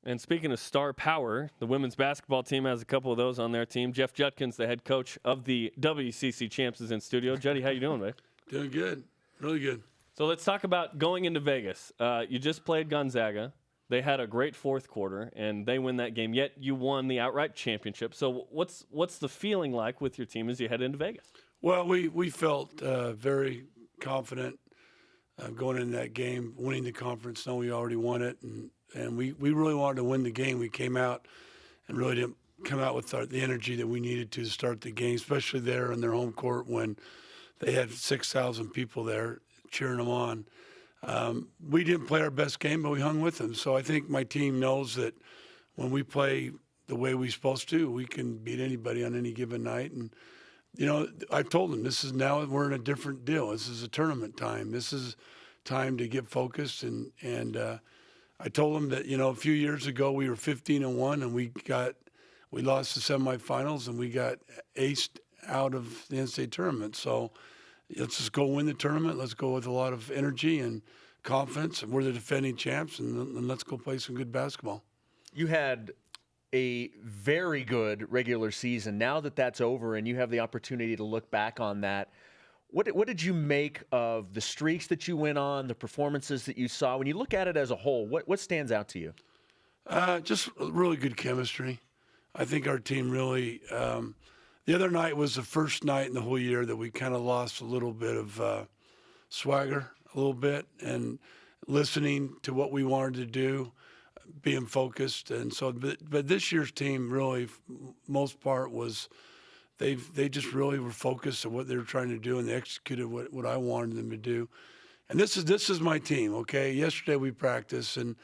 And speaking of star power, the women's basketball team has a couple of those on their team. Jeff Judkins, the head coach of the WCC champs, is in studio. Juddy, how you doing, man? Doing good. Really good. So let's talk about going into Vegas. You just played Gonzaga. They had a great fourth quarter, and they win that game. Yet you won the outright championship. So what's the feeling like with your team as you head into Vegas? Well, we felt very confident going into that game, winning the conference. Knowing we already won it, and we really wanted to win the game. We came out and really didn't come out with the energy that we needed to start the game, especially there in their home court when they had 6,000 people there cheering them on. We didn't play our best game, but we hung with them. So I think my team knows that when we play the way we're supposed to, we can beat anybody on any given night. And, you know, I told them we're in a different deal. This is a tournament time. This is time to get focused. And I told them that, you know, a few years ago we were 15-1 and we lost the semifinals and we got aced out of the NCAA tournament. So let's just go win the tournament. Let's go with a lot of energy and confidence. We're the defending champs, and let's go play some good basketball. You had a very good regular season. Now that that's over and you have the opportunity to look back on that, what did you make of the streaks that you went on, the performances that you saw? When you look at it as a whole, what stands out to you? Just really good chemistry. I think our team really the other night was the first night in the whole year that we kind of lost a little bit of swagger, a little bit, and listening to what we wanted to do, being focused. And so, but this year's team really, most part, was they just really were focused on what they were trying to do, and they executed what I wanted them to do. And this is my team, okay? Yesterday we practiced, and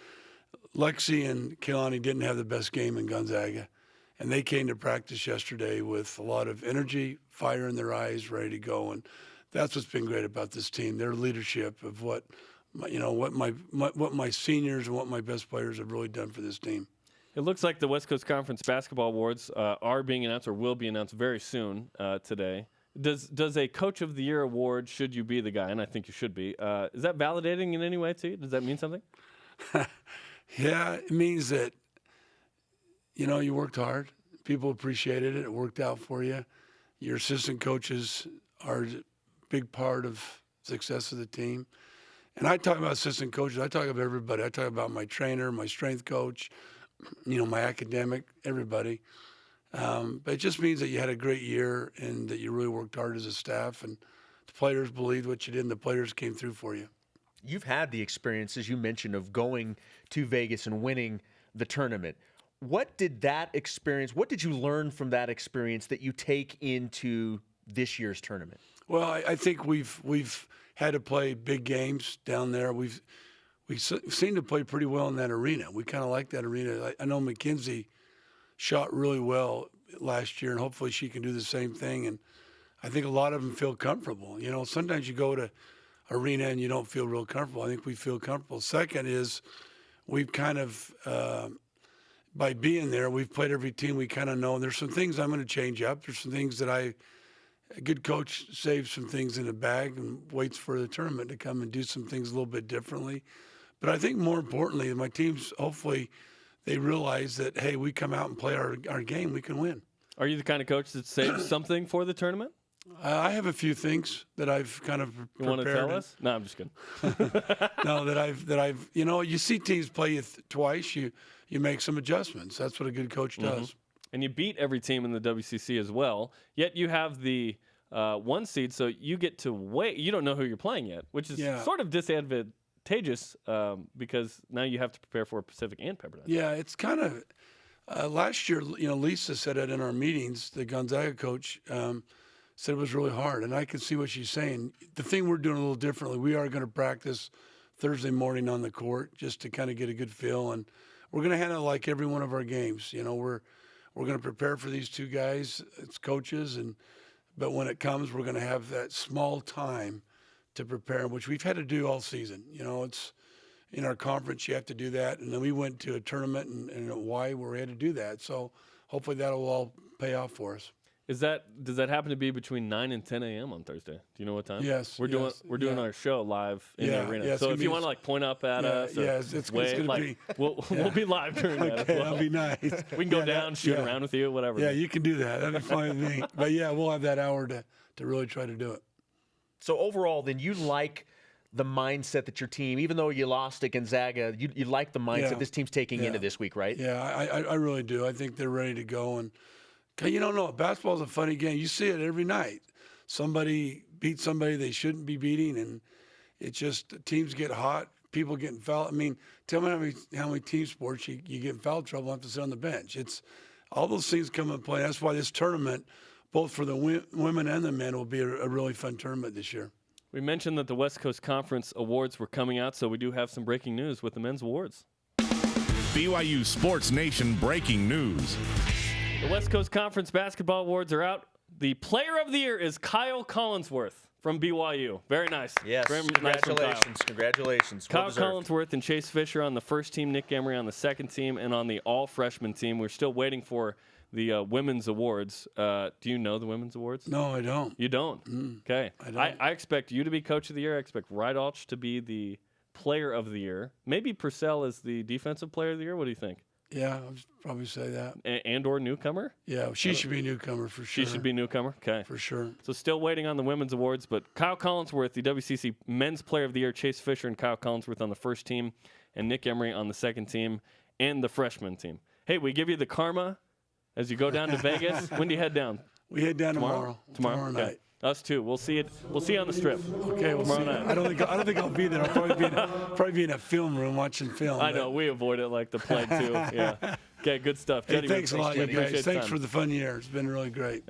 Lexi and Kehlani didn't have the best game in Gonzaga. And they came to practice yesterday with a lot of energy, fire in their eyes, ready to go. And that's what's been great about this team, their leadership of what my seniors and what my best players have really done for this team. It looks like the West Coast Conference Basketball Awards are being announced or will be announced very soon today. Does a Coach of the Year award, should you be the guy, and I think you should be, is that validating in any way to you? Does that mean something? Yeah, it means that, you know, you worked hard. People appreciated it. It worked out for you. Your assistant coaches are a big part of success of the team. And I talk about assistant coaches. I talk about everybody. I talk about my trainer, my strength coach, you know, my academic, everybody. But it just means that you had a great year and that you really worked hard as a staff. And the players believed what you did, and the players came through for you. You've had the experience, as you mentioned, of going to Vegas and winning the tournament. What did you learn from that experience that you take into this year's tournament? Well, I think we've had to play big games down there. We seem to play pretty well in that arena. We kind of like that arena. I know McKenzie shot really well last year, and hopefully she can do the same thing. And I think a lot of them feel comfortable. You know, sometimes you go to arena and you don't feel real comfortable. I think we feel comfortable. Second is we've kind of by being there, we've played every team we kind of know. And there's some things I'm going to change up. There's some things that a good coach saves some things in a bag and waits for the tournament to come and do some things a little bit differently. But I think more importantly, my teams, hopefully, they realize that, hey, we come out and play our game, we can win. Are you the kind of coach that saves something for the tournament? I have a few things that I've kind of prepared. You want to tell us? No, I'm just kidding. No, that I've you know, you see teams play you twice, you make some adjustments. That's what a good coach does. Mm-hmm. And you beat every team in the WCC as well, yet you have the 1 seed, so you get to wait. You don't know who you're playing yet, which is sort of disadvantageous because now you have to prepare for Pacific and Pepperdine. Yeah, it's kind of last year, you know, Lisa said it in our meetings, the Gonzaga coach, said it was really hard, and I can see what she's saying. The thing we're doing a little differently, we are going to practice Thursday morning on the court just to kind of get a good feel, and we're going to handle it like every one of our games. You know, we're going to prepare for these two guys as coaches, but when it comes, we're going to have that small time to prepare, which we've had to do all season. You know, it's in our conference, you have to do that, and then we went to a tournament in Hawaii where we had to do that. So hopefully that will all pay off for us. Does that happen to be between 9 and 10 a.m. on Thursday? Do you know what time? Yes. We're doing our show live in the arena. Yeah, so if you want to like point up at us, it's going to be. We'll be live during that. Okay, as well. that'll be nice. We can go down, shoot around with you, whatever. Yeah, you can do that. That'd be fine with me. But yeah, we'll have that hour to really try to do it. So overall, then you like the mindset that your team, even though you lost at Gonzaga, you like the mindset this team's taking into this week, right? Yeah, I really do. I think they're ready to go. And you don't know, basketball's a funny game. You see it every night. Somebody beats somebody they shouldn't be beating, and it just teams get hot. People getting fouled. I mean, tell me how many team sports you get in foul trouble and have to sit on the bench. It's all those things come into play. That's why this tournament, both for the women and the men, will be a really fun tournament this year. We mentioned that the West Coast Conference Awards were coming out, so we do have some breaking news with the men's awards. BYU Sports Nation breaking news. The West Coast Conference Basketball Awards are out. The Player of the Year is Kyle Collinsworth from BYU. Very nice. Yes, Very congratulations. Nice Congratulations. Kyle Collinsworth and Chase Fisher on the first team, Nick Emery on the second team, and on the all-freshman team. We're still waiting for the women's awards. Do you know the women's awards? No, I don't. You don't? Okay. I don't. I expect you to be Coach of the Year. I expect Rydalch to be the Player of the Year. Maybe Purcell is the Defensive Player of the Year. What do you think? Yeah, I'd probably say that. And or newcomer? Yeah, she should be a newcomer for sure. She should be newcomer? Okay. For sure. So still waiting on the women's awards, but Kyle Collinsworth, the WCC Men's Player of the Year, Chase Fisher and Kyle Collinsworth on the first team, and Nick Emery on the second team, and the freshman team. Hey, we give you the karma as you go down to Vegas. When do you head down? We head down tomorrow Tomorrow night. Okay. Us too. We'll see it. We'll see you on the strip. Okay, we'll tomorrow see. night. I don't think I'll be there. I'll probably be in a film room watching film. I know we avoid it like the plague too. Yeah. Okay, good stuff. Hey, Jetty, thanks a lot, you appreciate guys. the Thanks time. for the fun year. It's been really great.